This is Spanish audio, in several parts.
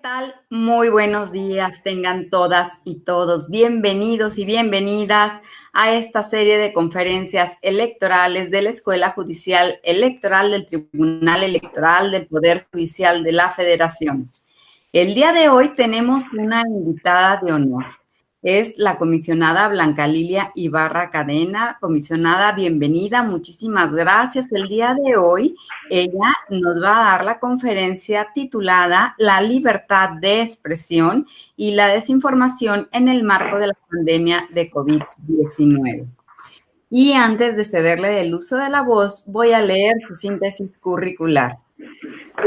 tal? Muy buenos días, tengan todas y todos bienvenidos y bienvenidas a esta serie de conferencias electorales de la Escuela Judicial Electoral del Tribunal Electoral del Poder Judicial de la Federación. El día de hoy tenemos una invitada de honor. Es la comisionada Blanca Lilia Ibarra Cadena. Comisionada, bienvenida, muchísimas gracias. El día de hoy ella nos va a dar la conferencia titulada La libertad de expresión y la desinformación en el marco de la pandemia de COVID-19. Y antes de cederle el uso de la voz, voy a leer su síntesis curricular.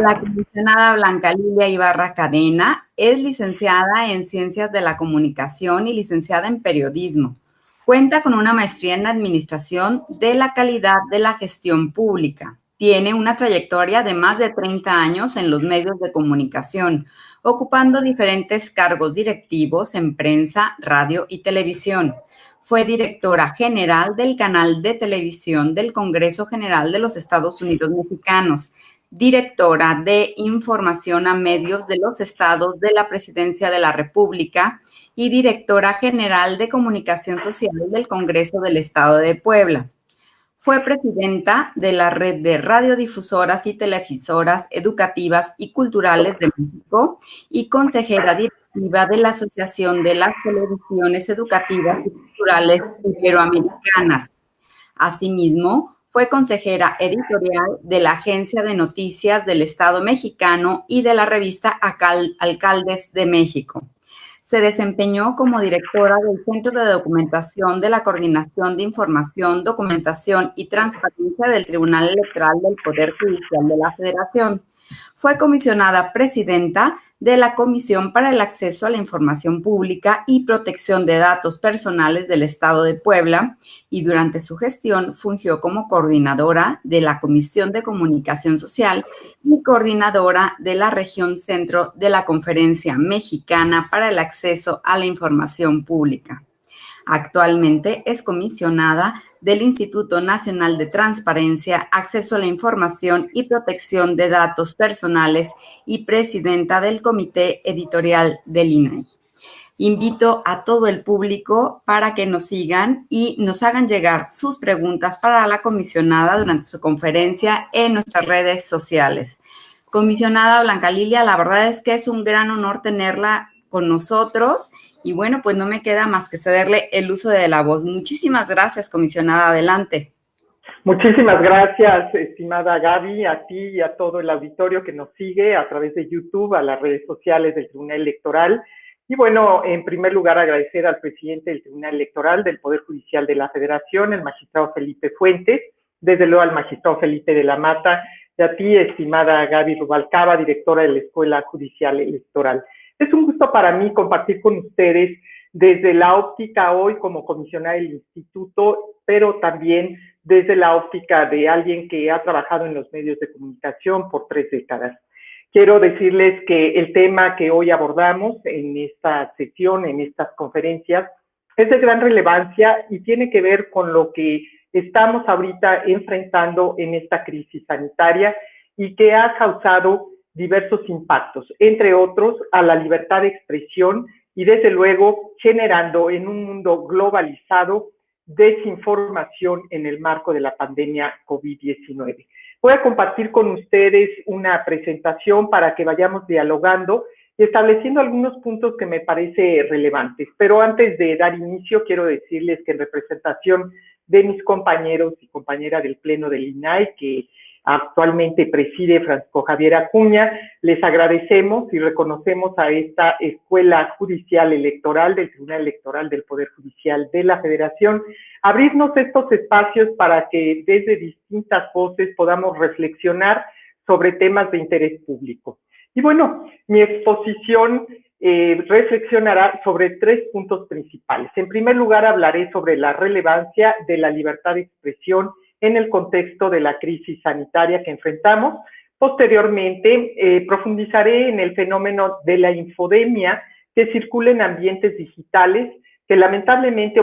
La comisionada Blanca Lilia Ibarra Cadena es licenciada en Ciencias de la Comunicación y licenciada en Periodismo. Cuenta con una maestría en Administración de la Calidad de la Gestión Pública. Tiene una trayectoria de más de 30 años en los medios de comunicación, ocupando diferentes cargos directivos en prensa, radio y televisión. Fue directora general del canal de televisión del Congreso General de los Estados Unidos Mexicanos, directora de Información a Medios de los Estados de la Presidencia de la República y directora general de Comunicación Social del Congreso del Estado de Puebla. Fue presidenta de la Red de Radiodifusoras y Televisoras Educativas y Culturales de México y consejera directiva de la Asociación de las Televisiones Educativas y Culturales Iberoamericanas. Asimismo, fue consejera editorial de la Agencia de Noticias del Estado Mexicano y de la revista Alcaldes de México. Se desempeñó como directora del Centro de Documentación de la Coordinación de Información, Documentación y Transparencia del Tribunal Electoral del Poder Judicial de la Federación. Fue comisionada presidenta de la Comisión para el Acceso a la Información Pública y Protección de Datos Personales del Estado de Puebla y durante su gestión fungió como coordinadora de la Comisión de Comunicación Social y coordinadora de la Región Centro de la Conferencia Mexicana para el Acceso a la Información Pública. Actualmente es comisionada del Instituto Nacional de Transparencia, Acceso a la Información y Protección de Datos Personales y presidenta del Comité Editorial del INAI. Invito a todo el público para que nos sigan y nos hagan llegar sus preguntas para la comisionada durante su conferencia en nuestras redes sociales. Comisionada Blanca Lilia, la verdad es que es un gran honor tenerla con nosotros. Y bueno, pues no me queda más que cederle el uso de la voz. Muchísimas gracias, comisionada. Adelante. Muchísimas gracias, estimada Gaby, a ti y a todo el auditorio que nos sigue a través de YouTube, a las redes sociales del Tribunal Electoral. Y bueno, en primer lugar, agradecer al presidente del Tribunal Electoral del Poder Judicial de la Federación, el magistrado Felipe Fuentes, desde luego al magistrado Felipe de la Mata, y a ti, estimada Gaby Rubalcaba, directora de la Escuela Judicial Electoral. Es un gusto para mí compartir con ustedes desde la óptica hoy como comisionada del instituto, pero también desde la óptica de alguien que ha trabajado en los medios de comunicación por 3 décadas. Quiero decirles que el tema que hoy abordamos en esta sesión, en estas conferencias, es de gran relevancia y tiene que ver con lo que estamos ahorita enfrentando en esta crisis sanitaria y que ha causado diversos impactos, entre otros a la libertad de expresión y desde luego generando en un mundo globalizado desinformación en el marco de la pandemia COVID-19. Voy a compartir con ustedes una presentación para que vayamos dialogando y estableciendo algunos puntos que me parecen relevantes. Pero antes de dar inicio, quiero decirles que en representación de mis compañeros y compañeras del Pleno del INAI, que actualmente preside Francisco Javier Acuña, les agradecemos y reconocemos a esta Escuela Judicial Electoral del Tribunal Electoral del Poder Judicial de la Federación, abrirnos estos espacios para que desde distintas voces podamos reflexionar sobre temas de interés público. Y bueno, mi exposición reflexionará sobre 3 puntos principales. En primer lugar, hablaré sobre la relevancia de la libertad de expresión en el contexto de la crisis sanitaria que enfrentamos. Posteriormente, profundizaré en el fenómeno de la infodemia que circula en ambientes digitales, que lamentablemente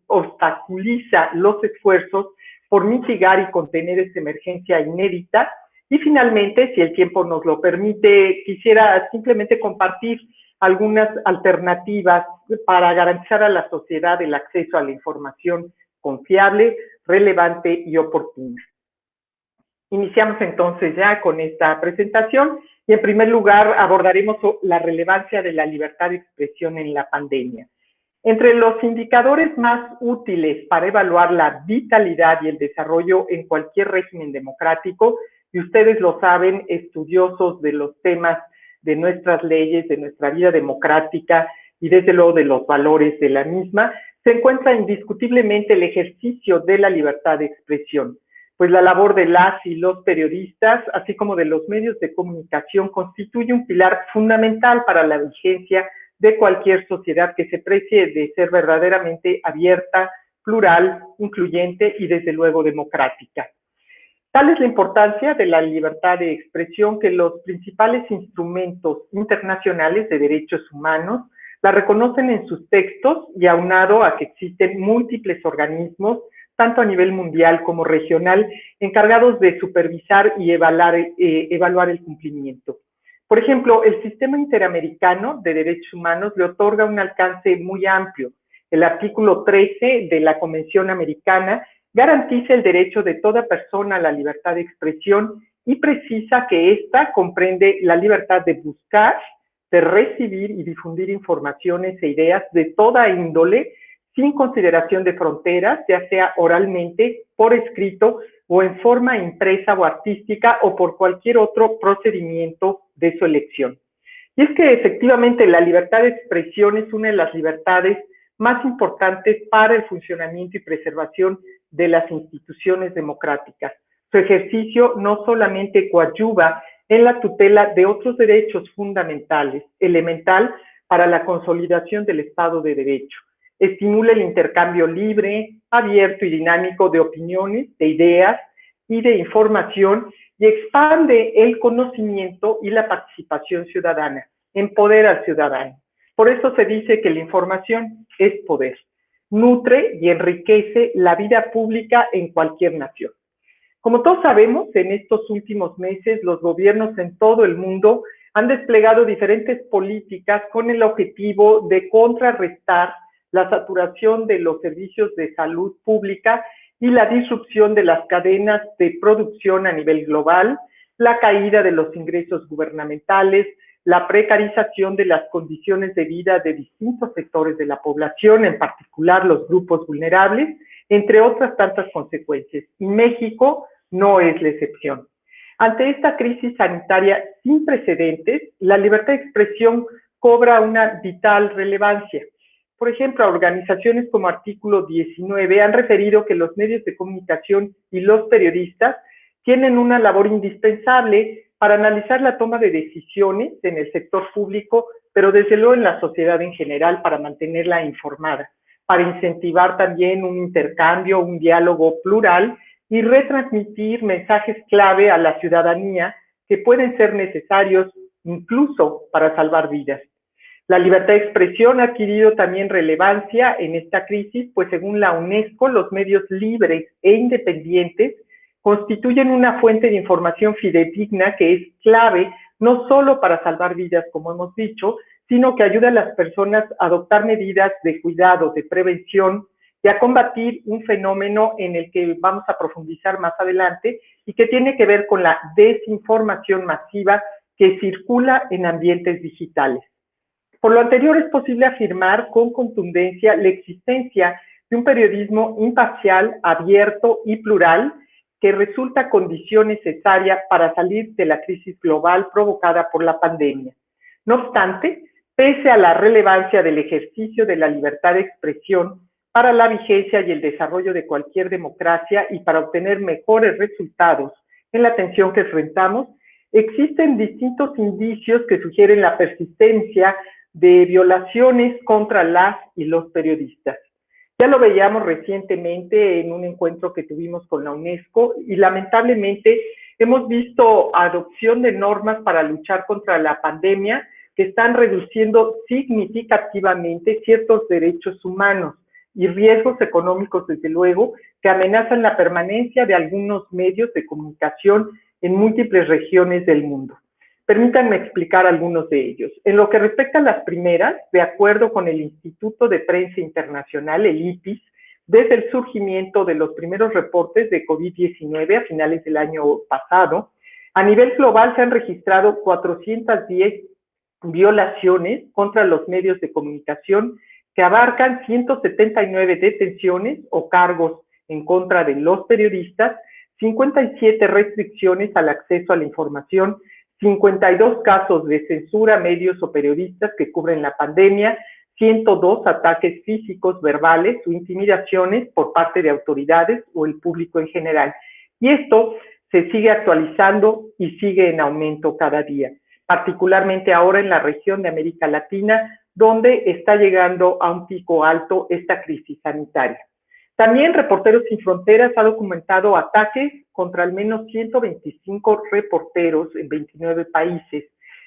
obstaculiza los esfuerzos por mitigar y contener esta emergencia inédita. Y finalmente, si el tiempo nos lo permite, quisiera simplemente compartir algunas alternativas para garantizar a la sociedad el acceso a la información confiable, relevante y oportuna. Iniciamos entonces ya con esta presentación y en primer lugar abordaremos la relevancia de la libertad de expresión en la pandemia. Entre los indicadores más útiles para evaluar la vitalidad y el desarrollo en cualquier régimen democrático, y ustedes lo saben, estudiosos de los temas de nuestras leyes, de nuestra vida democrática y desde luego de los valores de la misma, se encuentra indiscutiblemente el ejercicio de la libertad de expresión, pues la labor de las y los periodistas, así como de los medios de comunicación, constituye un pilar fundamental para la vigencia de cualquier sociedad que se precie de ser verdaderamente abierta, plural, incluyente y desde luego democrática. Tal es la importancia de la libertad de expresión que los principales instrumentos internacionales de derechos humanos la reconocen en sus textos y aunado a que existen múltiples organismos, tanto a nivel mundial como regional, encargados de supervisar y evaluar el cumplimiento. Por ejemplo, el Sistema Interamericano de Derechos Humanos le otorga un alcance muy amplio. El artículo 13 de la Convención Americana garantiza el derecho de toda persona a la libertad de expresión y precisa que ésta comprende la libertad de buscar, de recibir y difundir informaciones e ideas de toda índole, sin consideración de fronteras, ya sea oralmente, por escrito o en forma impresa o artística o por cualquier otro procedimiento de su elección. Y es que efectivamente la libertad de expresión es una de las libertades más importantes para el funcionamiento y preservación de las instituciones democráticas. Su ejercicio no solamente coadyuva en la tutela de otros derechos fundamentales, elemental para la consolidación del Estado de Derecho. Estimula el intercambio libre, abierto y dinámico de opiniones, de ideas y de información y expande el conocimiento y la participación ciudadana, empodera al ciudadano. Por eso se dice que la información es poder, nutre y enriquece la vida pública en cualquier nación. Como todos sabemos, en estos últimos meses los gobiernos en todo el mundo han desplegado diferentes políticas con el objetivo de contrarrestar la saturación de los servicios de salud pública y la disrupción de las cadenas de producción a nivel global, la caída de los ingresos gubernamentales, la precarización de las condiciones de vida de distintos sectores de la población, en particular los grupos vulnerables, entre otras tantas consecuencias. Y México no es la excepción. Ante esta crisis sanitaria sin precedentes, la libertad de expresión cobra una vital relevancia. Por ejemplo, organizaciones como Artículo 19 han referido que los medios de comunicación y los periodistas tienen una labor indispensable para analizar la toma de decisiones en el sector público, pero desde luego en la sociedad en general para mantenerla informada, para incentivar también un intercambio, un diálogo plural y retransmitir mensajes clave a la ciudadanía que pueden ser necesarios incluso para salvar vidas. La libertad de expresión ha adquirido también relevancia en esta crisis, pues según la UNESCO, los medios libres e independientes constituyen una fuente de información fidedigna que es clave no solo para salvar vidas, como hemos dicho, sino que ayuda a las personas a adoptar medidas de cuidado, de prevención y a combatir un fenómeno en el que vamos a profundizar más adelante y que tiene que ver con la desinformación masiva que circula en ambientes digitales. Por lo anterior, es posible afirmar con contundencia la existencia de un periodismo imparcial, abierto y plural que resulta condición necesaria para salir de la crisis global provocada por la pandemia. No obstante, pese a la relevancia del ejercicio de la libertad de expresión para la vigencia y el desarrollo de cualquier democracia y para obtener mejores resultados en la tensión que enfrentamos, existen distintos indicios que sugieren la persistencia de violaciones contra las y los periodistas. Ya lo veíamos recientemente en un encuentro que tuvimos con la UNESCO y lamentablemente hemos visto adopción de normas para luchar contra la pandemia que están reduciendo significativamente ciertos derechos humanos y riesgos económicos, desde luego, que amenazan la permanencia de algunos medios de comunicación en múltiples regiones del mundo. Permítanme explicar algunos de ellos. En lo que respecta a las primeras, de acuerdo con el Instituto de Prensa Internacional, el IPIS, desde el surgimiento de los primeros reportes de COVID-19 a finales del año pasado, a nivel global se han registrado 410 violaciones contra los medios de comunicación que abarcan 179 detenciones o cargos en contra de los periodistas, 57 restricciones al acceso a la información, 52 casos de censura a medios o periodistas que cubren la pandemia, 102 ataques físicos, verbales o intimidaciones por parte de autoridades o el público en general. Y esto se sigue actualizando y sigue en aumento cada día, particularmente ahora en la región de América Latina, donde está llegando a un pico alto esta crisis sanitaria. También Reporteros Sin Fronteras ha documentado ataques contra al menos 125 reporteros en 29 países,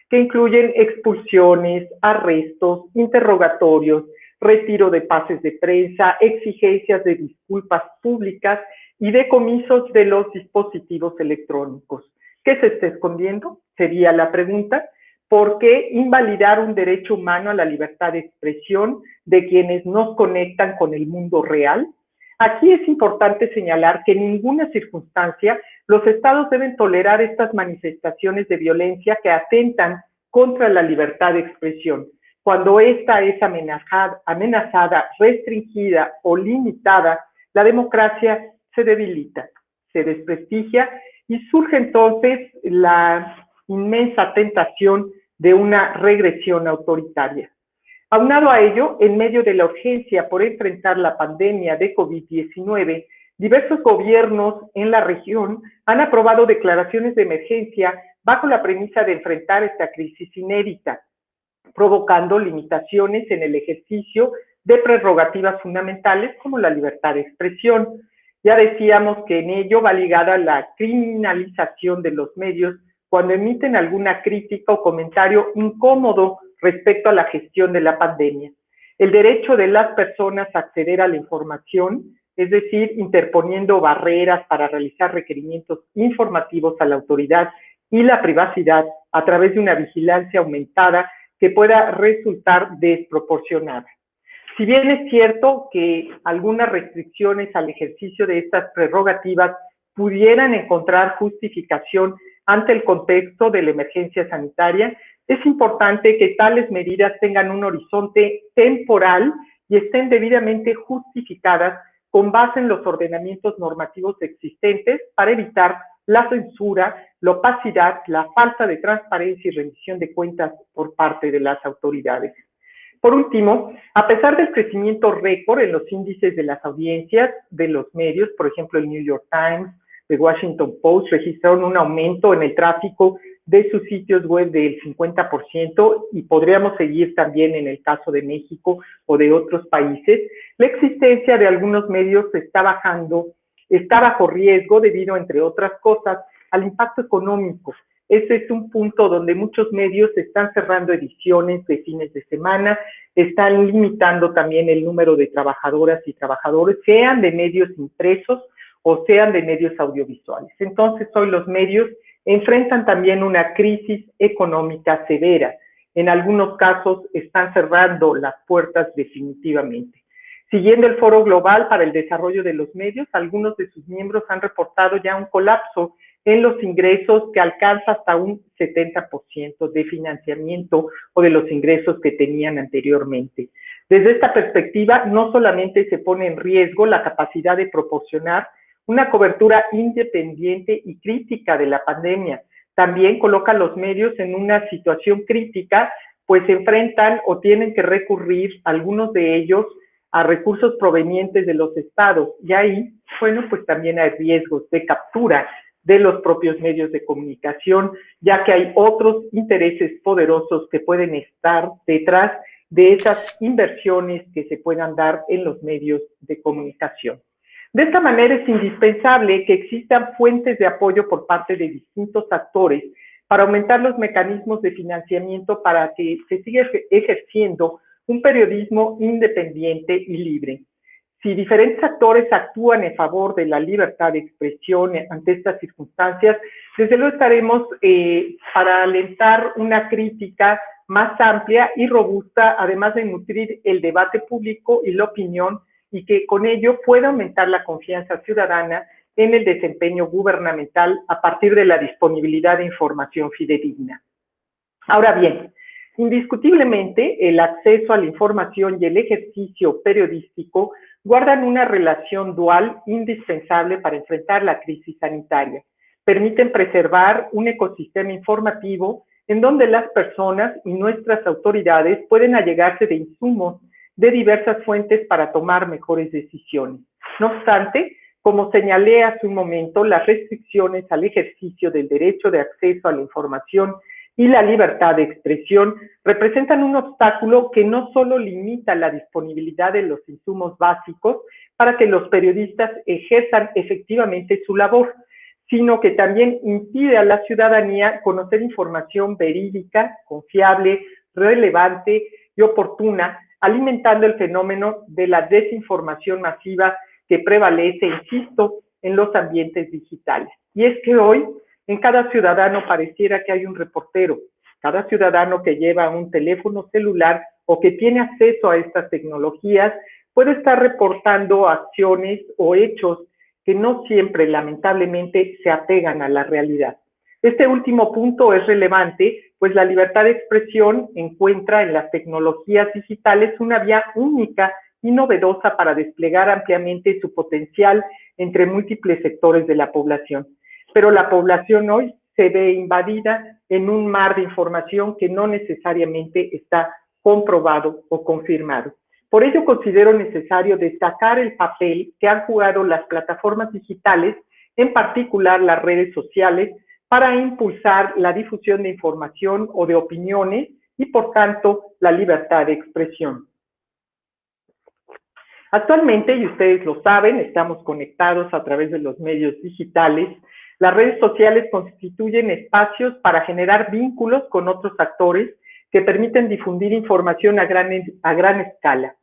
que incluyen expulsiones, arrestos, interrogatorios, retiro de pases de prensa, exigencias de disculpas públicas y decomisos de los dispositivos electrónicos. ¿Qué se está escondiendo? Sería la pregunta. ¿Por qué invalidar un derecho humano a la libertad de expresión de quienes nos conectan con el mundo real? Aquí es importante señalar que en ninguna circunstancia los estados deben tolerar estas manifestaciones de violencia que atentan contra la libertad de expresión. Cuando esta es amenazada, restringida o limitada, la democracia se debilita, se desprestigia y surge entonces la inmensa tentación de una regresión autoritaria. Aunado a ello, en medio de la urgencia por enfrentar la pandemia de COVID-19, diversos gobiernos en la región han aprobado declaraciones de emergencia bajo la premisa de enfrentar esta crisis inédita, provocando limitaciones en el ejercicio de prerrogativas fundamentales como la libertad de expresión. Ya decíamos que en ello va ligada la criminalización de los medios cuando emiten alguna crítica o comentario incómodo respecto a la gestión de la pandemia. El derecho de las personas a acceder a la información, es decir, interponiendo barreras para realizar requerimientos informativos a la autoridad y la privacidad a través de una vigilancia aumentada que pueda resultar desproporcionada. Si bien es cierto que algunas restricciones al ejercicio de estas prerrogativas pudieran encontrar justificación ante el contexto de la emergencia sanitaria, es importante que tales medidas tengan un horizonte temporal y estén debidamente justificadas con base en los ordenamientos normativos existentes para evitar la censura, la opacidad, la falta de transparencia y rendición de cuentas por parte de las autoridades. Por último, a pesar del crecimiento récord en los índices de las audiencias de los medios, por ejemplo, el New York Times, The Washington Post registraron un aumento en el tráfico de sus sitios web del 50% y podríamos seguir también en el caso de México o de otros países. La existencia de algunos medios está bajo riesgo debido, entre otras cosas, al impacto económico. Ese es un punto donde muchos medios están cerrando ediciones de fines de semana, están limitando también el número de trabajadoras y trabajadores, sean de medios impresos o sean de medios audiovisuales. Entonces, hoy los medios enfrentan también una crisis económica severa. En algunos casos están cerrando las puertas definitivamente. Siguiendo el Foro Global para el Desarrollo de los Medios, algunos de sus miembros han reportado ya un colapso en los ingresos que alcanza hasta un 70% de financiamiento o de los ingresos que tenían anteriormente. Desde esta perspectiva, no solamente se pone en riesgo la capacidad de proporcionar una cobertura independiente y crítica de la pandemia, también coloca a los medios en una situación crítica, pues se enfrentan o tienen que recurrir, algunos de ellos, a recursos provenientes de los estados. Y ahí, bueno, pues también hay riesgos de captura de los propios medios de comunicación, ya que hay otros intereses poderosos que pueden estar detrás de esas inversiones que se puedan dar en los medios de comunicación. De esta manera es indispensable que existan fuentes de apoyo por parte de distintos actores para aumentar los mecanismos de financiamiento para que se siga ejerciendo un periodismo independiente y libre. si diferentes actores actúan en favor de la libertad de expresión ante estas circunstancias, desde luego estaremos para alentar una crítica más amplia y robusta, además de nutrir el debate público y la opinión, y que con ello pueda aumentar la confianza ciudadana en el desempeño gubernamental a partir de la disponibilidad de información fidedigna. Ahora bien, indiscutiblemente el acceso a la información y el ejercicio periodístico guardan una relación dual indispensable para enfrentar la crisis sanitaria. Permiten preservar un ecosistema informativo en donde las personas y nuestras autoridades pueden allegarse de insumos de diversas fuentes para tomar mejores decisiones. No obstante, como señalé hace un momento, las restricciones al ejercicio del derecho de acceso a la información y la libertad de expresión representan un obstáculo que no solo limita la disponibilidad de los insumos básicos para que los periodistas ejerzan efectivamente su labor, sino que también impide a la ciudadanía conocer información verídica, confiable, relevante y oportuna, alimentando el fenómeno de la desinformación masiva que prevalece, insisto, en los ambientes digitales. Y es que hoy en cada ciudadano pareciera que hay un reportero, cada ciudadano que lleva un teléfono celular o que tiene acceso a estas tecnologías puede estar reportando acciones o hechos que no siempre, lamentablemente, se apegan a la realidad. Este último punto es relevante, pues la libertad de expresión encuentra en las tecnologías digitales una vía única y novedosa para desplegar ampliamente su potencial entre múltiples sectores de la población. Pero la población hoy se ve invadida en un mar de información que no necesariamente está comprobado o confirmado. Por ello considero necesario destacar el papel que han jugado las plataformas digitales, en particular las redes sociales, para impulsar la difusión de información o de opiniones y, por tanto, la libertad de expresión. Actualmente, y ustedes lo saben, estamos conectados a través de los medios digitales. Las redes sociales constituyen espacios para generar vínculos con otros actores que permiten difundir información a gran escala.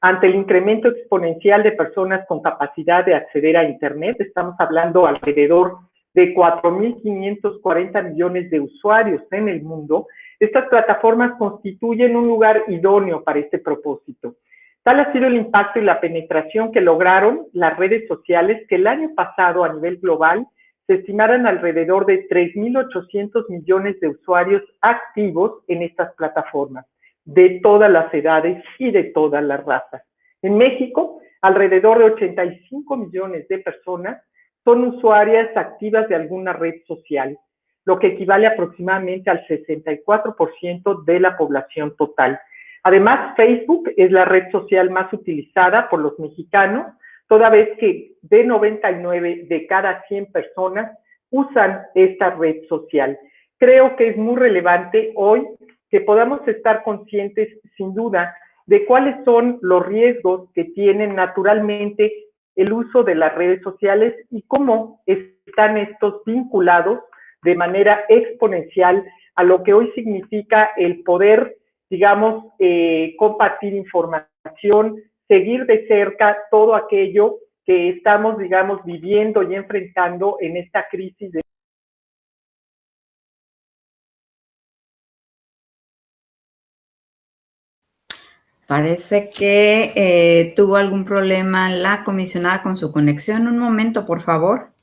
Ante el incremento exponencial de personas con capacidad de acceder a Internet, estamos hablando alrededor de 4.540 millones de usuarios en el mundo, estas plataformas constituyen un lugar idóneo para este propósito. Tal ha sido el impacto y la penetración que lograron las redes sociales que el año pasado a nivel global se estimaron alrededor de 3.800 millones de usuarios activos en estas plataformas, de todas las edades y de todas las razas. En México, alrededor de 85 millones de personas son usuarias activas de alguna red social, lo que equivale aproximadamente al 64% de la población total. Además, Facebook es la red social más utilizada por los mexicanos, toda vez que de 99 de cada 100 personas usan esta red social. Creo que es muy relevante hoy que podamos estar conscientes, sin duda, de cuáles son los riesgos que tienen naturalmente el uso de las redes sociales y cómo están estos vinculados de manera exponencial a lo que hoy significa el poder, digamos, compartir información, seguir de cerca todo aquello que estamos, digamos, viviendo y enfrentando en esta crisis de Parece que tuvo algún problema la comisionada con su conexión. Un momento, por favor.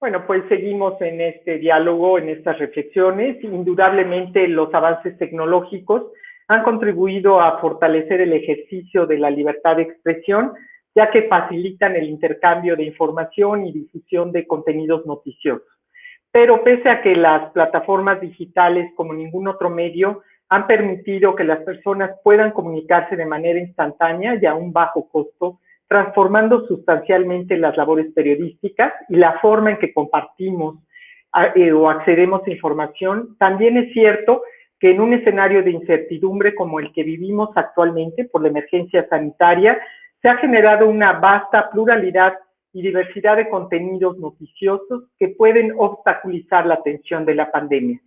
Bueno, pues seguimos en este diálogo, en estas reflexiones. Indudablemente los avances tecnológicos han contribuido a fortalecer el ejercicio de la libertad de expresión, ya que facilitan el intercambio de información y difusión de contenidos noticiosos. Pero pese a que las plataformas digitales, como ningún otro medio, han permitido que las personas puedan comunicarse de manera instantánea y a un bajo costo, transformando sustancialmente las labores periodísticas y la forma en que compartimos o accedemos a información, también es cierto que en un escenario de incertidumbre como el que vivimos actualmente por la emergencia sanitaria, se ha generado una vasta pluralidad y diversidad de contenidos noticiosos que pueden obstaculizar la atención de la pandemia.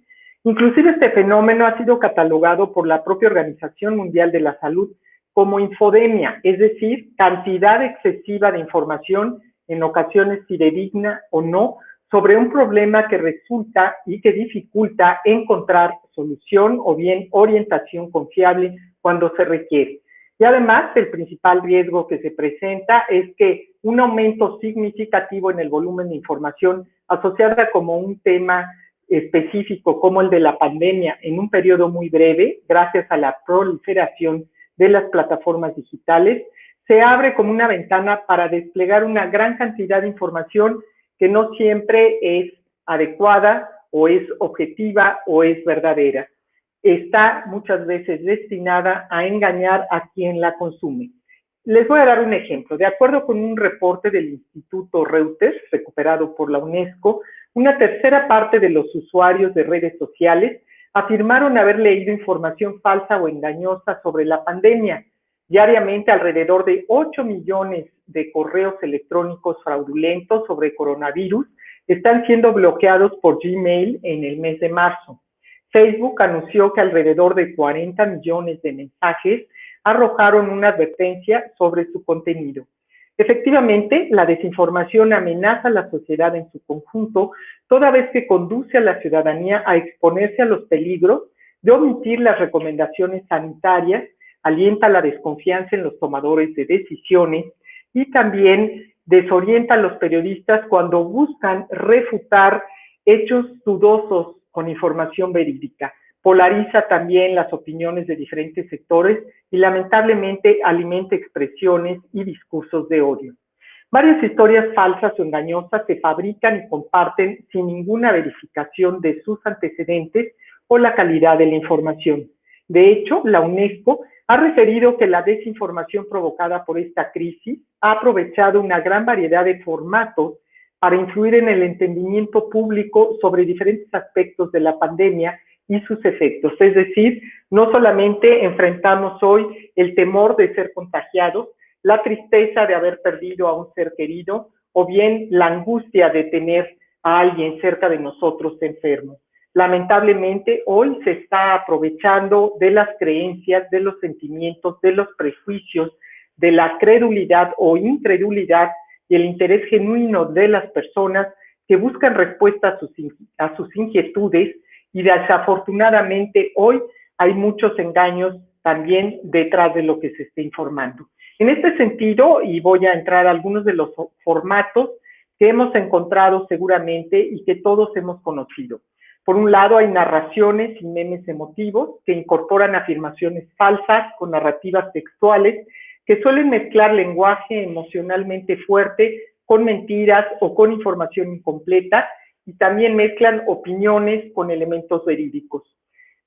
Inclusive este fenómeno ha sido catalogado por la propia Organización Mundial de la Salud como infodemia, es decir, cantidad excesiva de información, en ocasiones fidedigna o no, sobre un problema que resulta y que dificulta encontrar solución o bien orientación confiable cuando se requiere. Y además, el principal riesgo que se presenta es que un aumento significativo en el volumen de información asociada como un tema específico como el de la pandemia en un periodo muy breve, gracias a la proliferación de las plataformas digitales, se abre como una ventana para desplegar una gran cantidad de información que no siempre es adecuada o es objetiva o es verdadera. Está muchas veces destinada a engañar a quien la consume. Les voy a dar un ejemplo. De acuerdo con un reporte del Instituto Reuters, recuperado por la UNESCO, una tercera parte de los usuarios de redes sociales afirmaron haber leído información falsa o engañosa sobre la pandemia. Diariamente, alrededor de 8 millones de correos electrónicos fraudulentos sobre coronavirus están siendo bloqueados por Gmail en el mes de marzo. Facebook anunció que alrededor de 40 millones de mensajes arrojaron una advertencia sobre su contenido. Efectivamente, la desinformación amenaza a la sociedad en su conjunto, toda vez que conduce a la ciudadanía a exponerse a los peligros de omitir las recomendaciones sanitarias, alienta la desconfianza en los tomadores de decisiones y también desorienta a los periodistas cuando buscan refutar hechos dudosos con información verídica. Polariza también las opiniones de diferentes sectores y lamentablemente alimenta expresiones y discursos de odio. Varias historias falsas o engañosas se fabrican y comparten sin ninguna verificación de sus antecedentes o la calidad de la información. De hecho, la UNESCO ha referido que la desinformación provocada por esta crisis ha aprovechado una gran variedad de formatos para influir en el entendimiento público sobre diferentes aspectos de la pandemia y sus efectos. Es decir, no solamente enfrentamos hoy el temor de ser contagiados, la tristeza de haber perdido a un ser querido o bien la angustia de tener a alguien cerca de nosotros enfermo. Lamentablemente, hoy se está aprovechando de las creencias, de los sentimientos, de los prejuicios, de la credulidad o incredulidad y el interés genuino de las personas que buscan respuesta a sus inquietudes, y desafortunadamente hoy hay muchos engaños también detrás de lo que se está informando. En este sentido, y voy a entrar a algunos de los formatos que hemos encontrado seguramente y que todos hemos conocido. Por un lado, hay narraciones y memes emotivos que incorporan afirmaciones falsas con narrativas textuales que suelen mezclar lenguaje emocionalmente fuerte con mentiras o con información incompleta, y también mezclan opiniones con elementos verídicos.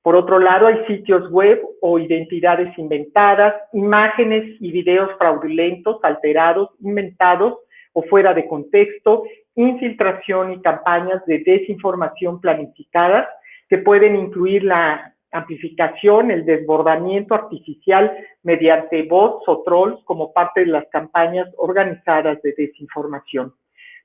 Por otro lado, hay sitios web o identidades inventadas, imágenes y videos fraudulentos, alterados, inventados o fuera de contexto, infiltración y campañas de desinformación planificadas que pueden incluir la amplificación, el desbordamiento artificial mediante bots o trolls como parte de las campañas organizadas de desinformación.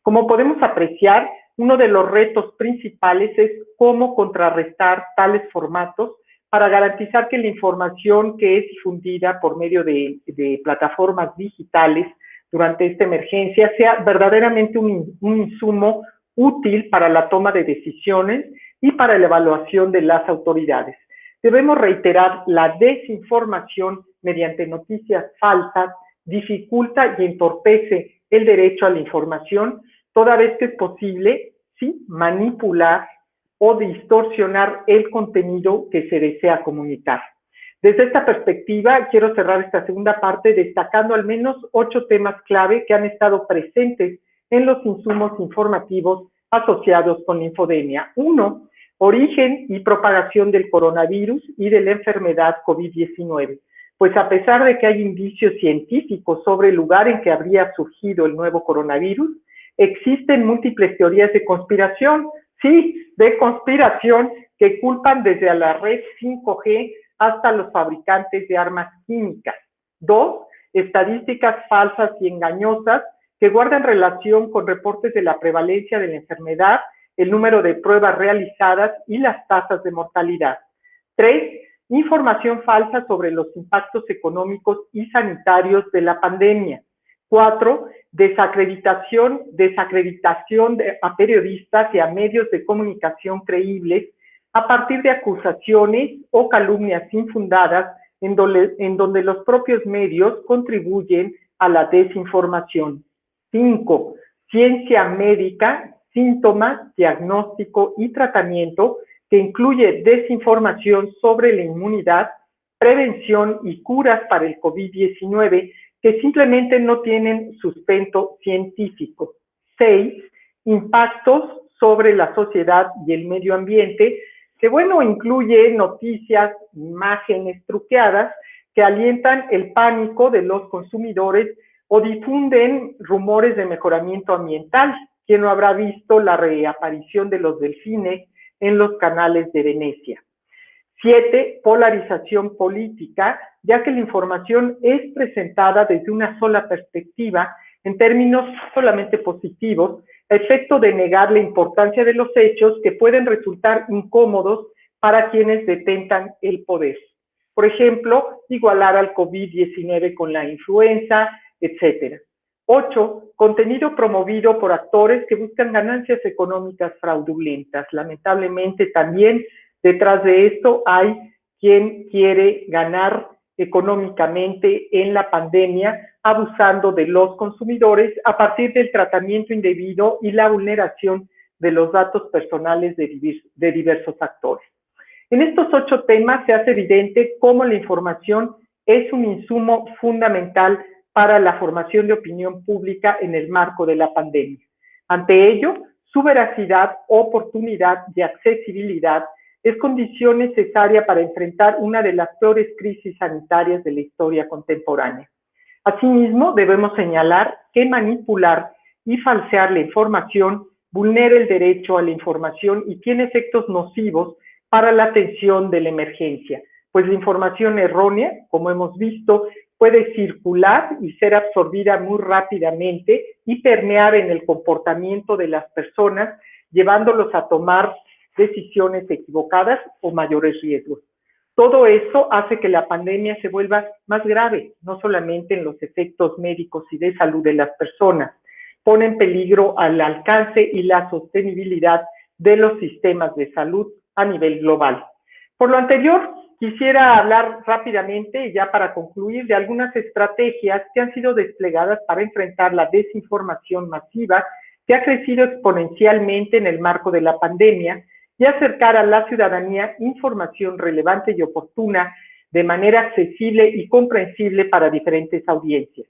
Como podemos apreciar, uno de los retos principales es cómo contrarrestar tales formatos para garantizar que la información que es difundida por medio de plataformas digitales durante esta emergencia sea verdaderamente un insumo útil para la toma de decisiones y para la evaluación de las autoridades. Debemos reiterar, la desinformación mediante noticias falsas dificulta y entorpece el derecho a la información, toda vez que es posible ¿sí?, manipular o distorsionar el contenido que se desea comunicar. Desde esta perspectiva, quiero cerrar esta segunda parte destacando al menos 8 temas clave que han estado presentes en los insumos informativos asociados con la infodemia. 1. Origen y propagación del coronavirus y de la enfermedad COVID-19. Pues a pesar de que hay indicios científicos sobre el lugar en que habría surgido el nuevo coronavirus, existen múltiples teorías de conspiración, sí, de conspiración, que culpan desde a la red 5G hasta los fabricantes de armas químicas. 2. Estadísticas falsas y engañosas que guardan relación con reportes de la prevalencia de la enfermedad, el número de pruebas realizadas y las tasas de mortalidad. 3. Información falsa sobre los impactos económicos y sanitarios de la pandemia. 4. Desacreditación a periodistas y a medios de comunicación creíbles a partir de acusaciones o calumnias infundadas en donde los propios medios contribuyen a la desinformación. 5. Ciencia médica, síntomas, diagnóstico y tratamiento, que incluye desinformación sobre la inmunidad, prevención y curas para el COVID-19, que simplemente no tienen sustento científico. 6. Impactos sobre la sociedad y el medio ambiente, que bueno, incluye noticias, imágenes truqueadas que alientan el pánico de los consumidores o difunden rumores de mejoramiento ambiental. ¿Quién no habrá visto la reaparición de los delfines en los canales de Venecia? 7. Polarización política, ya que la información es presentada desde una sola perspectiva, en términos solamente positivos, a efecto de negar la importancia de los hechos que pueden resultar incómodos para quienes detentan el poder. Por ejemplo, igualar al COVID-19 con la influenza, etc. 8. Contenido promovido por actores que buscan ganancias económicas fraudulentas. Lamentablemente también detrás de esto hay quien quiere ganar económicamente en la pandemia, abusando de los consumidores a partir del tratamiento indebido y la vulneración de los datos personales de diversos actores. En estos 8 temas se hace evidente cómo la información es un insumo fundamental para la formación de opinión pública en el marco de la pandemia. Ante ello, su veracidad, oportunidad y accesibilidad es condición necesaria para enfrentar una de las peores crisis sanitarias de la historia contemporánea. Asimismo, debemos señalar que manipular y falsear la información vulnera el derecho a la información y tiene efectos nocivos para la atención de la emergencia, pues la información errónea, como hemos visto, puede circular y ser absorbida muy rápidamente y permear en el comportamiento de las personas, llevándolos a tomar decisiones equivocadas o mayores riesgos. Todo eso hace que la pandemia se vuelva más grave, no solamente en los efectos médicos y de salud de las personas, pone en peligro al alcance y la sostenibilidad de los sistemas de salud a nivel global. Por lo anterior, quisiera hablar rápidamente, ya para concluir, de algunas estrategias que han sido desplegadas para enfrentar la desinformación masiva que ha crecido exponencialmente en el marco de la pandemia y acercar a la ciudadanía información relevante y oportuna de manera accesible y comprensible para diferentes audiencias.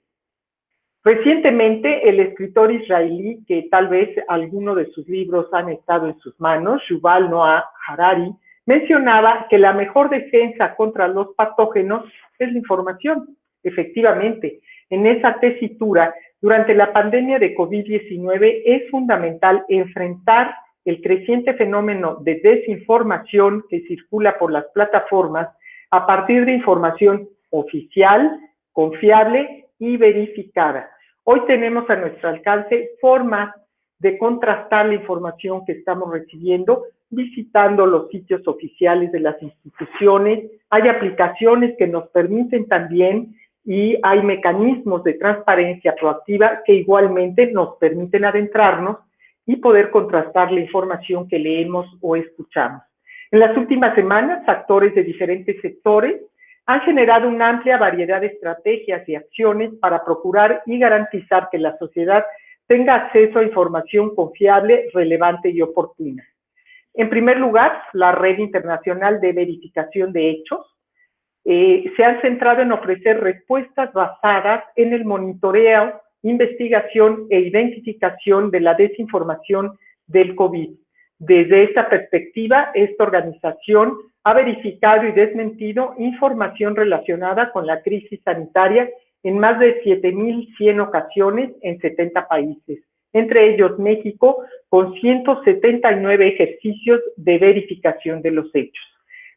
Recientemente, el escritor israelí, que tal vez alguno de sus libros han estado en sus manos, Yuval Noah Harari, mencionaba que la mejor defensa contra los patógenos es la información. Efectivamente, en esa tesitura, durante la pandemia de COVID-19 es fundamental enfrentar el creciente fenómeno de desinformación que circula por las plataformas a partir de información oficial, confiable y verificada. Hoy tenemos a nuestro alcance formas de contrastar la información que estamos recibiendo visitando los sitios oficiales de las instituciones. Hay aplicaciones que nos permiten también y hay mecanismos de transparencia proactiva que igualmente nos permiten adentrarnos y poder contrastar la información que leemos o escuchamos. En las últimas semanas, actores de diferentes sectores han generado una amplia variedad de estrategias y acciones para procurar y garantizar que la sociedad tenga acceso a información confiable, relevante y oportuna. En primer lugar, la Red Internacional de Verificación de Hechos se han centrado en ofrecer respuestas basadas en el monitoreo, investigación e identificación de la desinformación del COVID. Desde esta perspectiva, esta organización ha verificado y desmentido información relacionada con la crisis sanitaria en más de 7,100 ocasiones en 70 países, entre ellos México, con 179 ejercicios de verificación de los hechos.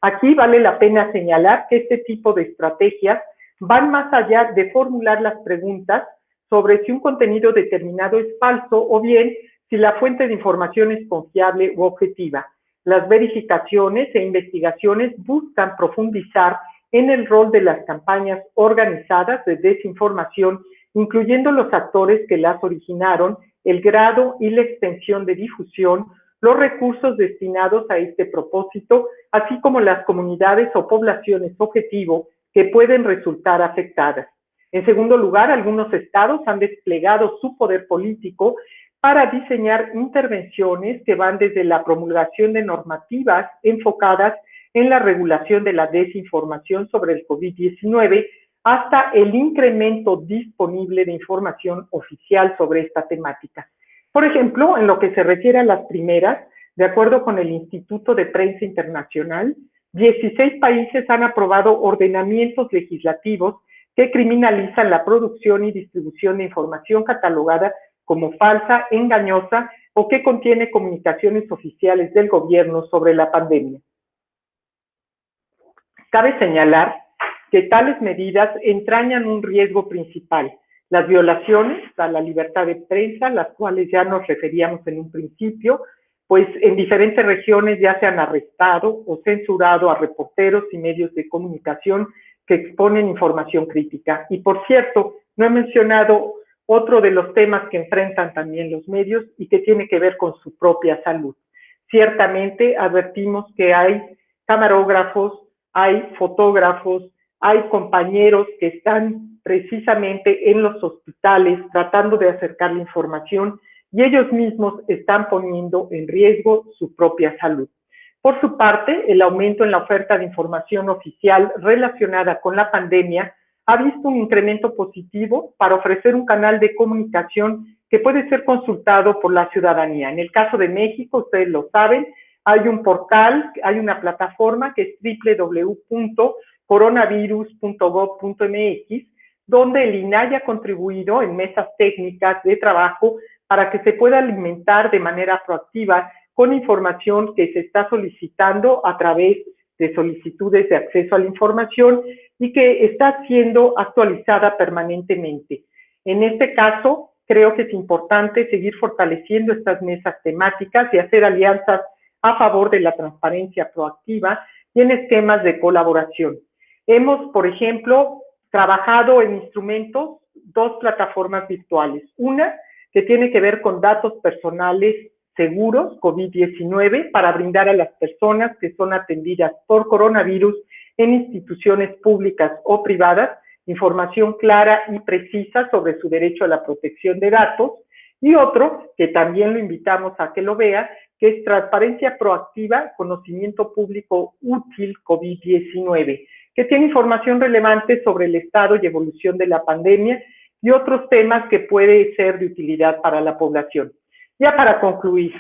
Aquí vale la pena señalar que este tipo de estrategias van más allá de formular las preguntas sobre si un contenido determinado es falso o bien si la fuente de información es confiable u objetiva. Las verificaciones e investigaciones buscan profundizar en el rol de las campañas organizadas de desinformación, incluyendo los actores que las originaron, el grado y la extensión de difusión, los recursos destinados a este propósito, así como las comunidades o poblaciones objetivo que pueden resultar afectadas. En segundo lugar, algunos estados han desplegado su poder político para diseñar intervenciones que van desde la promulgación de normativas enfocadas en la regulación de la desinformación sobre el COVID-19 hasta el incremento disponible de información oficial sobre esta temática. Por ejemplo, en lo que se refiere a las primeras, de acuerdo con el Instituto de Prensa Internacional, 16 países han aprobado ordenamientos legislativos que criminalizan la producción y distribución de información catalogada como falsa, engañosa o que contiene comunicaciones oficiales del gobierno sobre la pandemia. Cabe señalar que tales medidas entrañan un riesgo principal, las violaciones a la libertad de prensa, las cuales ya nos referíamos en un principio, pues en diferentes regiones ya se han arrestado o censurado a reporteros y medios de comunicación que exponen información crítica. Y por cierto, no he mencionado otro de los temas que enfrentan también los medios y que tiene que ver con su propia salud. Ciertamente advertimos que hay camarógrafos, hay fotógrafos, hay compañeros que están precisamente en los hospitales tratando de acercar la información y ellos mismos están poniendo en riesgo su propia salud. Por su parte, el aumento en la oferta de información oficial relacionada con la pandemia ha visto un incremento positivo para ofrecer un canal de comunicación que puede ser consultado por la ciudadanía. En el caso de México, ustedes lo saben, hay un portal, hay una plataforma que es www.coronavirus.gov.mx, donde el INAI ha contribuido en mesas técnicas de trabajo para que se pueda alimentar de manera proactiva con información que se está solicitando a través de solicitudes de acceso a la información y que está siendo actualizada permanentemente. En este caso, creo que es importante seguir fortaleciendo estas mesas temáticas y hacer alianzas a favor de la transparencia proactiva y en esquemas de colaboración. Hemos, por ejemplo, trabajado en instrumentos, 2 plataformas virtuales. Una que tiene que ver con datos personales seguros, COVID-19, para brindar a las personas que son atendidas por coronavirus en instituciones públicas o privadas información clara y precisa sobre su derecho a la protección de datos. Y otro, que también lo invitamos a que lo vea, que es transparencia proactiva, conocimiento público útil COVID-19, que tiene información relevante sobre el estado y evolución de la pandemia y otros temas que puede ser de utilidad para la población. Ya para concluir,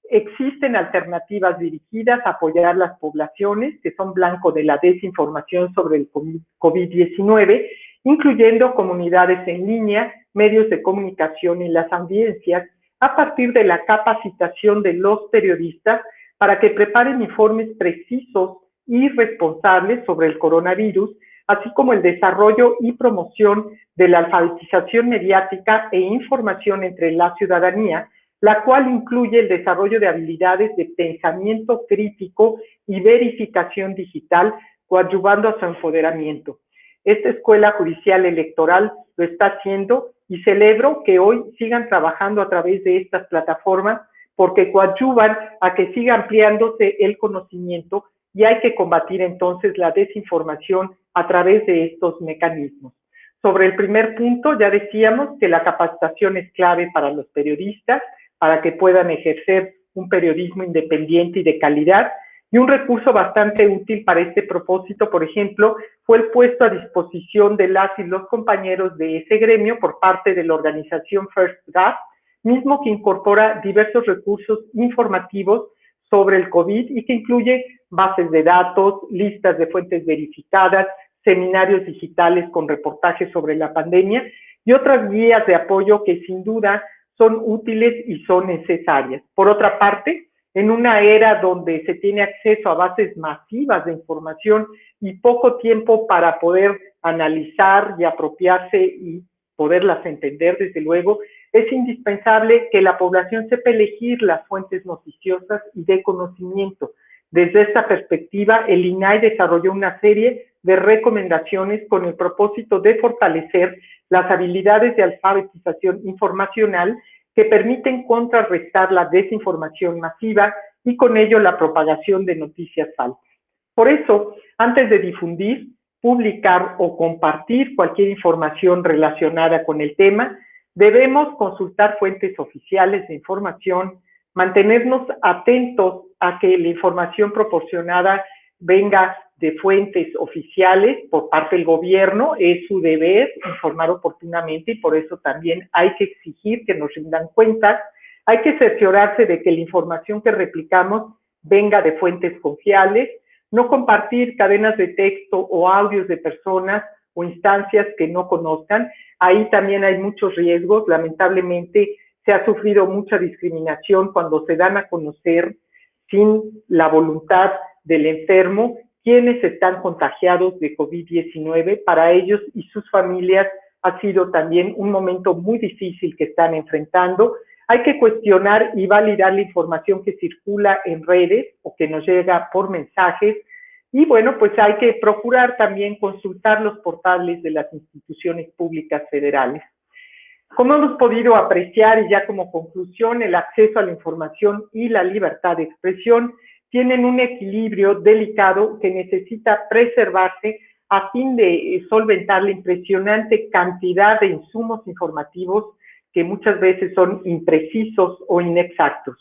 existen alternativas dirigidas a apoyar a las poblaciones que son blanco de la desinformación sobre el COVID-19, incluyendo comunidades en línea, medios de comunicación y las audiencias, a partir de la capacitación de los periodistas para que preparen informes precisos y responsables sobre el coronavirus, así como el desarrollo y promoción de la alfabetización mediática e información entre la ciudadanía, la cual incluye el desarrollo de habilidades de pensamiento crítico y verificación digital, coadyuvando a su empoderamiento. Esta Escuela Judicial Electoral lo está haciendo y celebro que hoy sigan trabajando a través de estas plataformas porque coadyuvan a que siga ampliándose el conocimiento y hay que combatir entonces la desinformación a través de estos mecanismos. Sobre el primer punto, ya decíamos que la capacitación es clave para los periodistas, para que puedan ejercer un periodismo independiente y de calidad. Y un recurso bastante útil para este propósito, por ejemplo, fue el puesto a disposición de las y los compañeros de ese gremio por parte de la organización First Draft, mismo que incorpora diversos recursos informativos sobre el COVID y que incluye bases de datos, listas de fuentes verificadas, seminarios digitales con reportajes sobre la pandemia y otras guías de apoyo que sin duda son útiles y son necesarias. Por otra parte, en una era donde se tiene acceso a bases masivas de información y poco tiempo para poder analizar y apropiarse y poderlas entender, desde luego, es indispensable que la población sepa elegir las fuentes noticiosas y de conocimiento. Desde esta perspectiva, el INAI desarrolló una serie de recomendaciones con el propósito de fortalecer las habilidades de alfabetización informacional que permiten contrarrestar la desinformación masiva y con ello la propagación de noticias falsas. Por eso, antes de difundir, publicar o compartir cualquier información relacionada con el tema, debemos consultar fuentes oficiales de información, mantenernos atentos a que la información proporcionada venga de fuentes oficiales por parte del gobierno. Es su deber informar oportunamente y por eso también hay que exigir que nos rindan cuentas. Hay que cerciorarse de que la información que replicamos venga de fuentes confiables, no compartir cadenas de texto o audios de personas o instancias que no conozcan. Ahí también hay muchos riesgos. Lamentablemente se ha sufrido mucha discriminación cuando se dan a conocer sin la voluntad del enfermo quienes están contagiados de COVID-19. Para ellos y sus familias ha sido también un momento muy difícil que están enfrentando. Hay que cuestionar y validar la información que circula en redes o que nos llega por mensajes. Y bueno, pues hay que procurar también consultar los portales de las instituciones públicas federales. Como hemos podido apreciar, y ya como conclusión, el acceso a la información y la libertad de expresión tienen un equilibrio delicado que necesita preservarse a fin de solventar la impresionante cantidad de insumos informativos que muchas veces son imprecisos o inexactos.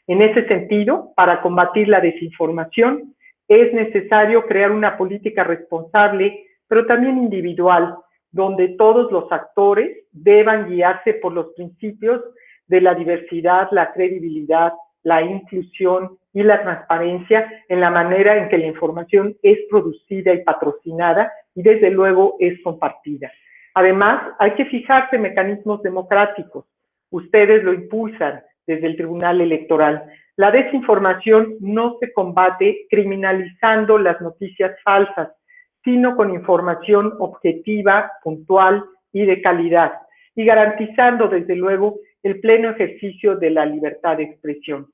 En ese sentido, para combatir la desinformación, es necesario crear una política responsable, pero también individual, donde todos los actores deban guiarse por los principios de la diversidad, la credibilidad, la inclusión y la transparencia en la manera en que la información es producida y patrocinada y desde luego es compartida. Además, hay que fijarse en mecanismos democráticos. Ustedes lo impulsan desde el Tribunal Electoral. La desinformación no se combate criminalizando las noticias falsas, sino con información objetiva, puntual y de calidad, y garantizando desde luego el pleno ejercicio de la libertad de expresión.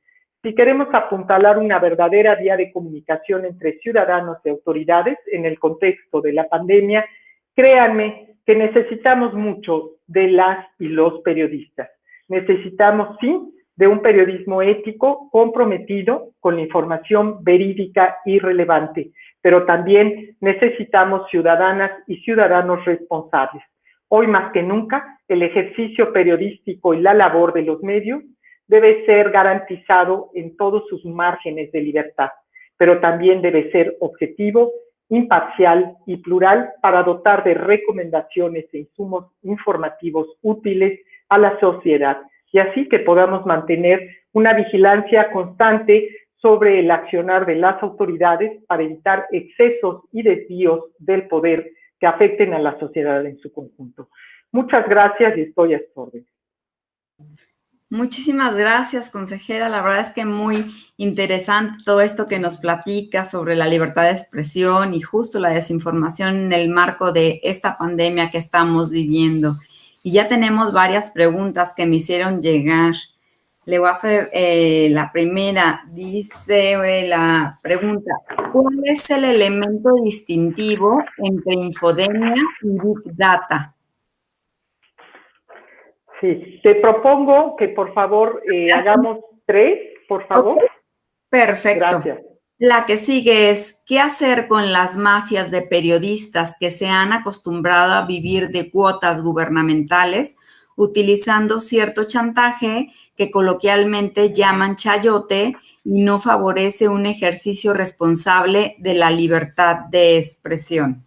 Si queremos apuntalar una verdadera vía de comunicación entre ciudadanos y autoridades en el contexto de la pandemia, créanme que necesitamos mucho de las y los periodistas. Necesitamos, sí, de un periodismo ético comprometido con la información verídica y relevante, pero también necesitamos ciudadanas y ciudadanos responsables. Hoy más que nunca, el ejercicio periodístico y la labor de los medios debe ser garantizado en todos sus márgenes de libertad, pero también debe ser objetivo, imparcial y plural para dotar de recomendaciones e insumos informativos útiles a la sociedad y así que podamos mantener una vigilancia constante sobre el accionar de las autoridades para evitar excesos y desvíos del poder que afecten a la sociedad en su conjunto. Muchas gracias y estoy a su orden. Muchísimas gracias, consejera. La verdad es que muy interesante todo esto que nos platica sobre la libertad de expresión y justo la desinformación en el marco de esta pandemia que estamos viviendo. Y ya tenemos varias preguntas que me hicieron llegar. Le voy a hacer la primera. Dice la pregunta, ¿cuál es el elemento distintivo entre infodemia y Big Data? Sí, te propongo que por favor hagamos 3, por favor. Okay. Perfecto. Gracias. La que sigue es, ¿qué hacer con las mafias de periodistas que se han acostumbrado a vivir de cuotas gubernamentales utilizando cierto chantaje que coloquialmente llaman chayote y no favorece un ejercicio responsable de la libertad de expresión?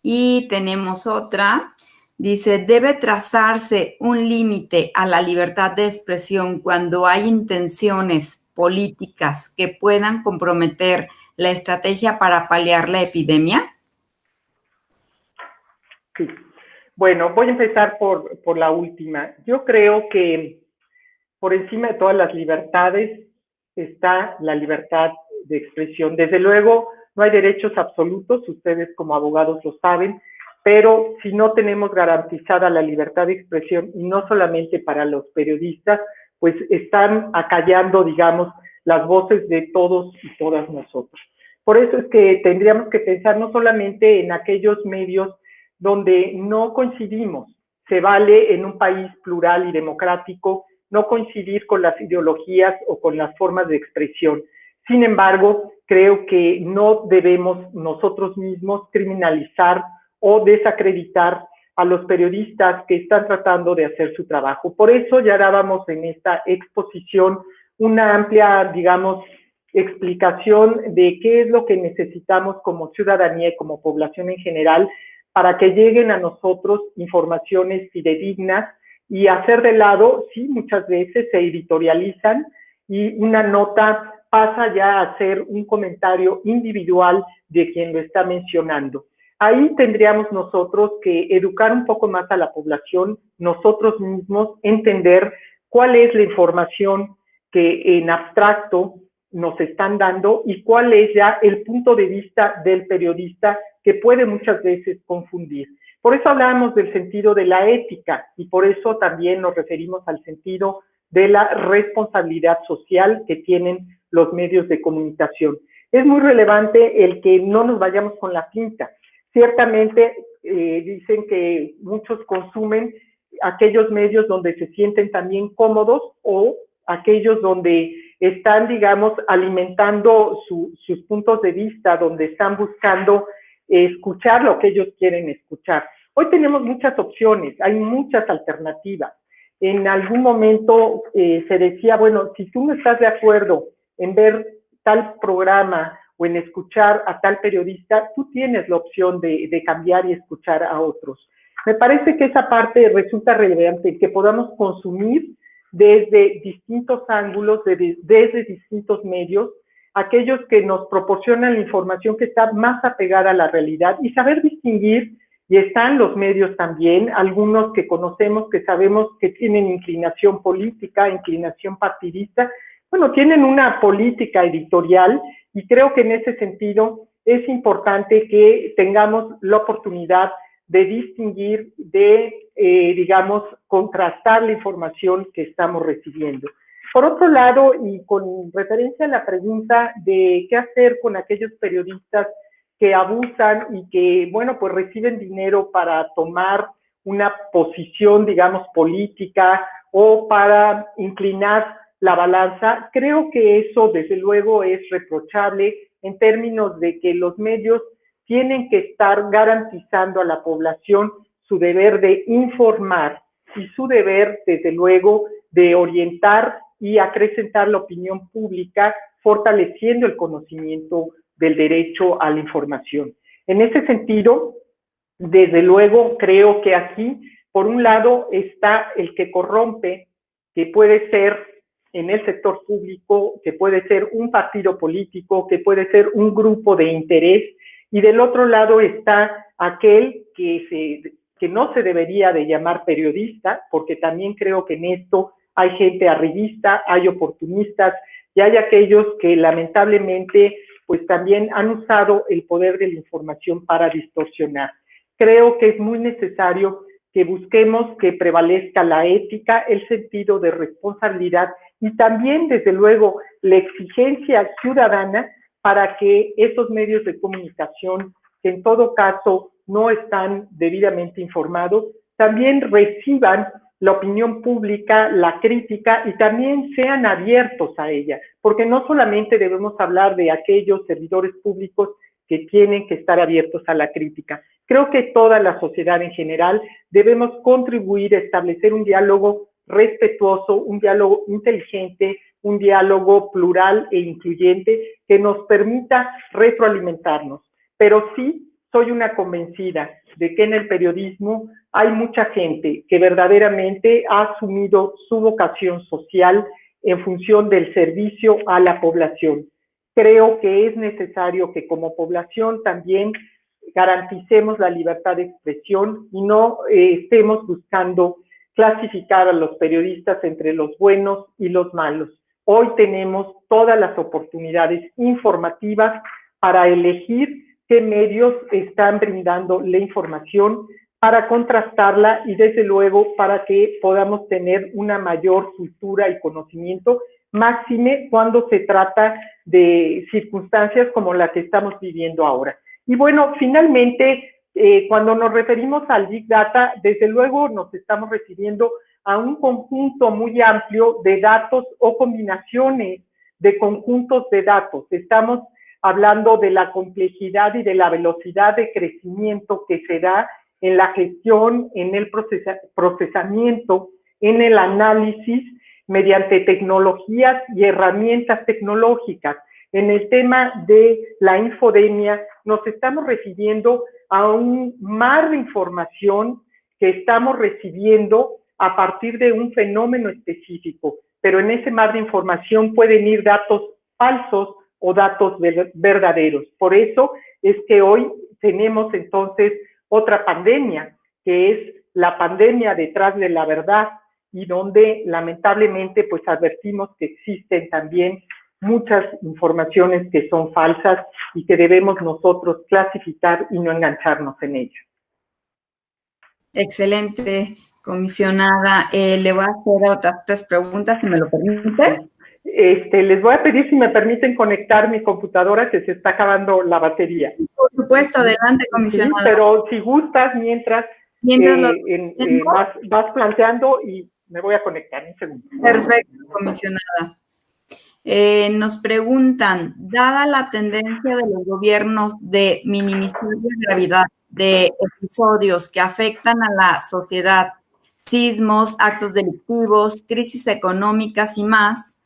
Y tenemos otra, dice, ¿debe trazarse un límite a la libertad de expresión cuando hay intenciones políticas que puedan comprometer la estrategia para paliar la epidemia? Sí. Bueno, voy a empezar por la última. Yo creo que por encima de todas las libertades está la libertad de expresión. Desde luego, no hay derechos absolutos, ustedes como abogados lo saben, pero si no tenemos garantizada la libertad de expresión, y no solamente para los periodistas, pues están acallando, digamos, las voces de todos y todas nosotros. Por eso es que tendríamos que pensar no solamente en aquellos medios donde no coincidimos, se vale en un país plural y democrático no coincidir con las ideologías o con las formas de expresión. Sin embargo, creo que no debemos nosotros mismos criminalizar o desacreditar a los periodistas que están tratando de hacer su trabajo. Por eso ya dábamos en esta exposición una amplia, digamos, explicación de qué es lo que necesitamos como ciudadanía y como población en general para que lleguen a nosotros informaciones fidedignas y hacer de lado, sí, muchas veces se editorializan y una nota pasa ya a ser un comentario individual de quien lo está mencionando. Ahí tendríamos nosotros que educar un poco más a la población, nosotros mismos, entender cuál es la información que en abstracto nos están dando y cuál es ya el punto de vista del periodista que puede muchas veces confundir. Por eso hablábamos del sentido de la ética y por eso también nos referimos al sentido de la responsabilidad social que tienen los medios de comunicación. Es muy relevante el que no nos vayamos con la pinta. Ciertamente dicen que muchos consumen aquellos medios donde se sienten también cómodos o aquellos donde están, digamos, alimentando sus puntos de vista, donde están buscando escuchar lo que ellos quieren escuchar. Hoy tenemos muchas opciones, hay muchas alternativas. En algún momento se decía, bueno, si tú no estás de acuerdo en ver tal programa o en escuchar a tal periodista, tú tienes la opción de cambiar y escuchar a otros. Me parece que esa parte resulta relevante, que podamos consumir desde distintos ángulos, desde distintos medios, aquellos que nos proporcionan la información que está más apegada a la realidad y saber distinguir, y están los medios también, algunos que conocemos, que sabemos que tienen inclinación política, inclinación partidista, bueno, tienen una política editorial y creo que en ese sentido es importante que tengamos la oportunidad de distinguir, de, digamos, contrastar la información que estamos recibiendo. Por otro lado, y con referencia a la pregunta de qué hacer con aquellos periodistas que abusan y que, bueno, pues reciben dinero para tomar una posición, digamos, política o para inclinar la balanza, creo que eso desde luego es reprochable en términos de que los medios tienen que estar garantizando a la población su deber de informar y su deber, desde luego, de orientar y acrecentar la opinión pública, fortaleciendo el conocimiento del derecho a la información. En ese sentido, desde luego, creo que aquí, por un lado, está el que corrompe, que puede ser en el sector público, que puede ser un partido político, que puede ser un grupo de interés, y del otro lado está aquel que no se debería de llamar periodista, porque también creo que en esto hay gente arribista, hay oportunistas y hay aquellos que lamentablemente pues también han usado el poder de la información para distorsionar. Creo que es muy necesario que busquemos que prevalezca la ética, el sentido de responsabilidad y también, desde luego, la exigencia ciudadana para que esos medios de comunicación, que en todo caso no están debidamente informados, también reciban la opinión pública, la crítica, y también sean abiertos a ella, porque no solamente debemos hablar de aquellos servidores públicos que tienen que estar abiertos a la crítica. Creo que toda la sociedad en general debemos contribuir a establecer un diálogo respetuoso, un diálogo inteligente, un diálogo plural e incluyente que nos permita retroalimentarnos. Pero sí soy una convencida de que en el periodismo hay mucha gente que verdaderamente ha asumido su vocación social en función del servicio a la población. Creo que es necesario que como población también garanticemos la libertad de expresión y no estemos buscando clasificar a los periodistas entre los buenos y los malos. Hoy tenemos todas las oportunidades informativas para elegir qué medios están brindando la información, para contrastarla y desde luego para que podamos tener una mayor cultura y conocimiento, máxime cuando se trata de circunstancias como la que estamos viviendo ahora. Y bueno, finalmente, cuando nos referimos al Big Data, desde luego nos estamos refiriendo a un conjunto muy amplio de datos o combinaciones de conjuntos de datos. Estamos hablando de la complejidad y de la velocidad de crecimiento que se da en la gestión, en el procesamiento, en el análisis mediante tecnologías y herramientas tecnológicas. En el tema de la infodemia nos estamos refiriendo a un mar de información que estamos recibiendo a partir de un fenómeno específico, pero en ese mar de información pueden ir datos falsos o datos verdaderos. Por eso es que hoy tenemos entonces otra pandemia, que es la pandemia detrás de la verdad, y donde lamentablemente pues advertimos que existen también muchas informaciones que son falsas y que debemos nosotros clasificar y no engancharnos en ellas. Excelente, comisionada. Le voy a hacer otras 3 preguntas, si me lo permite. Les voy a pedir si me permiten conectar mi computadora, que se está acabando la batería. Por supuesto, adelante, comisionada. Sí, pero si gustas, mientras vas planteando y me voy a conectar un segundo. Perfecto, comisionada. Nos preguntan, dada la tendencia de los gobiernos de minimizar la gravedad de episodios que afectan a la sociedad, sismos, actos delictivos, crisis económicas y más,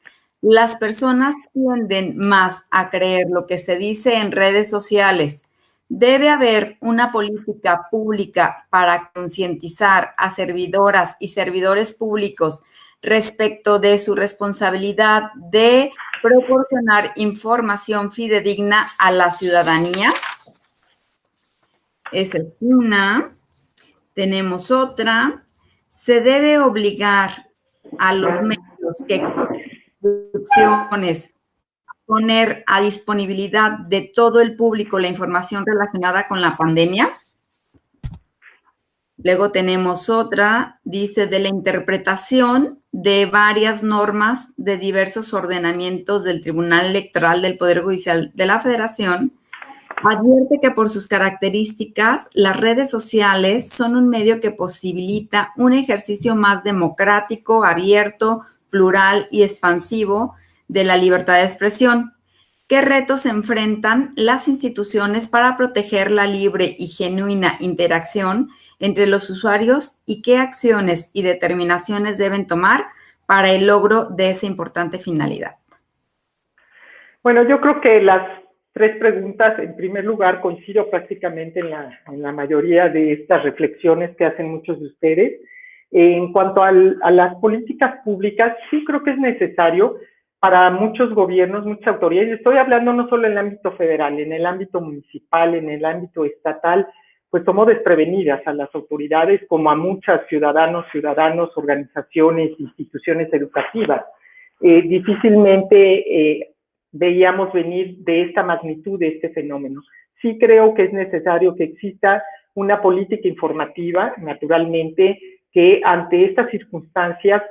las personas tienden más a creer lo que se dice en redes sociales. ¿Debe haber una política pública para concientizar a servidoras y servidores públicos respecto de su responsabilidad de proporcionar información fidedigna a la ciudadanía? Esa es una. Tenemos otra. ¿Se debe obligar a los medios que existen instrucciones a poner a disponibilidad de todo el público la información relacionada con la pandemia? Luego tenemos otra, dice, de la interpretación de varias normas de diversos ordenamientos del Tribunal Electoral del Poder Judicial de la Federación, advierte que por sus características, las redes sociales son un medio que posibilita un ejercicio más democrático, abierto, plural y expansivo de la libertad de expresión. ¿Qué retos enfrentan las instituciones para proteger la libre y genuina interacción entre los usuarios y qué acciones y determinaciones deben tomar para el logro de esa importante finalidad? Bueno, yo creo que las 3 preguntas, en primer lugar, coincido prácticamente en la mayoría de estas reflexiones que hacen muchos de ustedes. En cuanto a las políticas públicas, sí creo que es necesario para muchos gobiernos, muchas autoridades. Estoy hablando no solo en el ámbito federal, en el ámbito municipal, en el ámbito estatal, pues tomó desprevenidas a las autoridades como a muchas ciudadanos, organizaciones, instituciones educativas. Difícilmente veíamos venir de esta magnitud de este fenómeno. Sí creo que es necesario que exista una política informativa, naturalmente, que ante estas circunstancias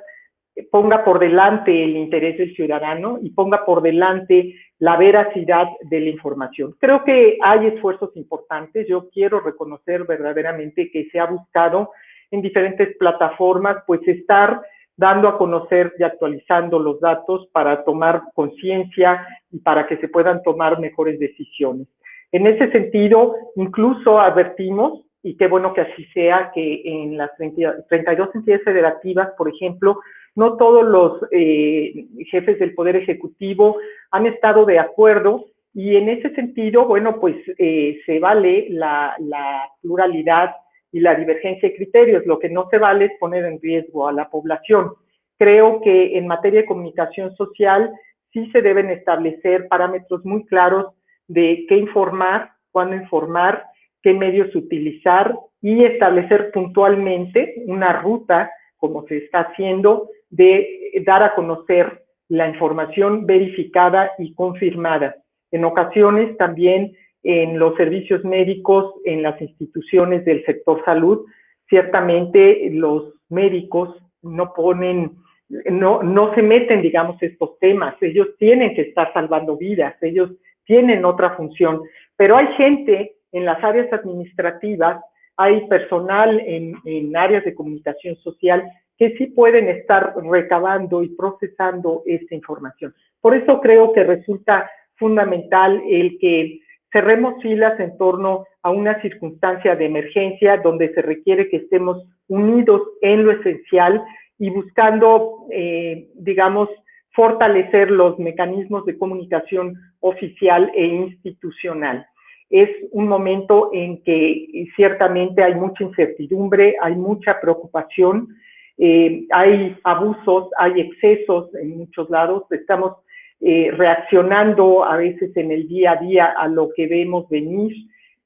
ponga por delante el interés del ciudadano y ponga por delante la veracidad de la información. Creo que hay esfuerzos importantes. Yo quiero reconocer verdaderamente que se ha buscado en diferentes plataformas, pues estar dando a conocer y actualizando los datos para tomar conciencia y para que se puedan tomar mejores decisiones. En ese sentido, incluso advertimos, y qué bueno que así sea, que en las 32 entidades federativas, por ejemplo, no todos los jefes del Poder Ejecutivo han estado de acuerdo, y en ese sentido, bueno, pues se vale la pluralidad y la divergencia de criterios. Lo que no se vale es poner en riesgo a la población. Creo que en materia de comunicación social sí se deben establecer parámetros muy claros de qué informar, cuándo informar, qué medios utilizar y establecer puntualmente una ruta, como se está haciendo, de dar a conocer la información verificada y confirmada. En ocasiones también en los servicios médicos, en las instituciones del sector salud, ciertamente los médicos no se meten, digamos, estos temas. Ellos tienen que estar salvando vidas, ellos tienen otra función, pero hay gente en las áreas administrativas, hay personal en áreas de comunicación social que sí pueden estar recabando y procesando esta información. Por eso creo que resulta fundamental el que cerremos filas en torno a una circunstancia de emergencia donde se requiere que estemos unidos en lo esencial y buscando, digamos, fortalecer los mecanismos de comunicación oficial e institucional. Es un momento en que ciertamente hay mucha incertidumbre, hay mucha preocupación, hay abusos, hay excesos en muchos lados, estamos reaccionando a veces en el día a día a lo que vemos venir,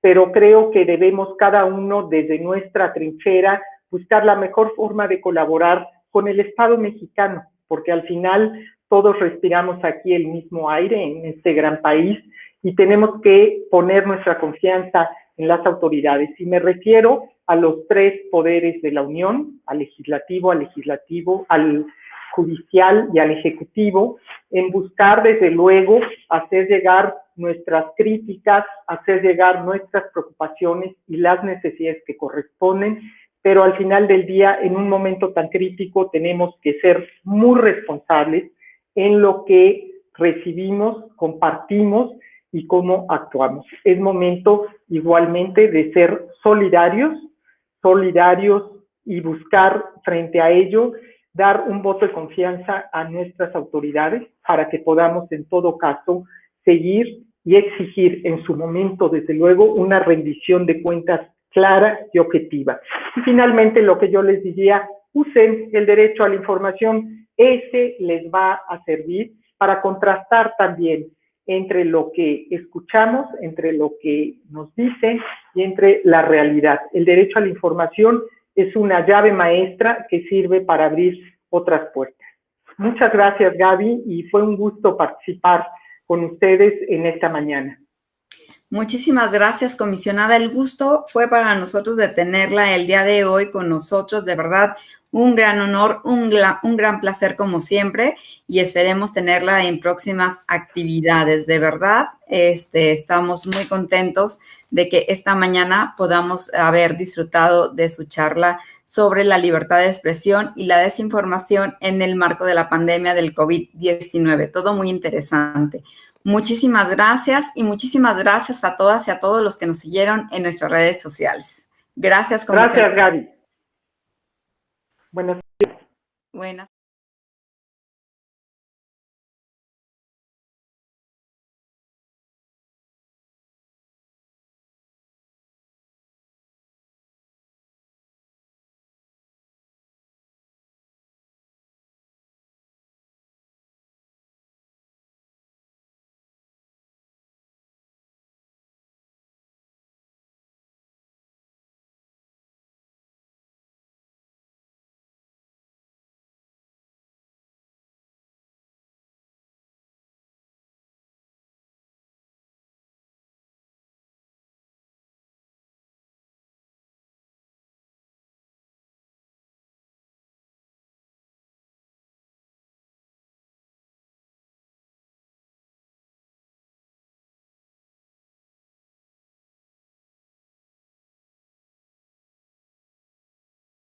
pero creo que debemos cada uno desde nuestra trinchera buscar la mejor forma de colaborar con el Estado mexicano, porque al final todos respiramos aquí el mismo aire en este gran país y tenemos que poner nuestra confianza en las autoridades. Y me refiero a los tres poderes de la Unión, al legislativo, al judicial y al ejecutivo, en buscar desde luego hacer llegar nuestras críticas, hacer llegar nuestras preocupaciones y las necesidades que corresponden, pero al final del día, en un momento tan crítico, tenemos que ser muy responsables en lo que recibimos, compartimos y cómo actuamos. Es momento igualmente de ser solidarios y buscar frente a ello dar un voto de confianza a nuestras autoridades para que podamos en todo caso seguir y exigir en su momento, desde luego, una rendición de cuentas clara y objetiva. Y finalmente, lo que yo les diría, usen el derecho a la información, ese les va a servir para contrastar también entre lo que escuchamos, entre lo que nos dicen y entre la realidad. El derecho a la información es una llave maestra que sirve para abrir otras puertas. Muchas gracias, Gaby, y fue un gusto participar con ustedes en esta mañana. Muchísimas gracias, comisionada. El gusto fue para nosotros de tenerla el día de hoy con nosotros. De verdad, un gran honor, un gran placer como siempre, y esperemos tenerla en próximas actividades. De verdad, estamos muy contentos de que esta mañana podamos haber disfrutado de su charla sobre la libertad de expresión y la desinformación en el marco de la pandemia del COVID-19. Todo muy interesante. Muchísimas gracias y muchísimas gracias a todas y a todos los que nos siguieron en nuestras redes sociales. Gracias, comisionada. Gracias, Gaby. Buenas tardes. Buenas.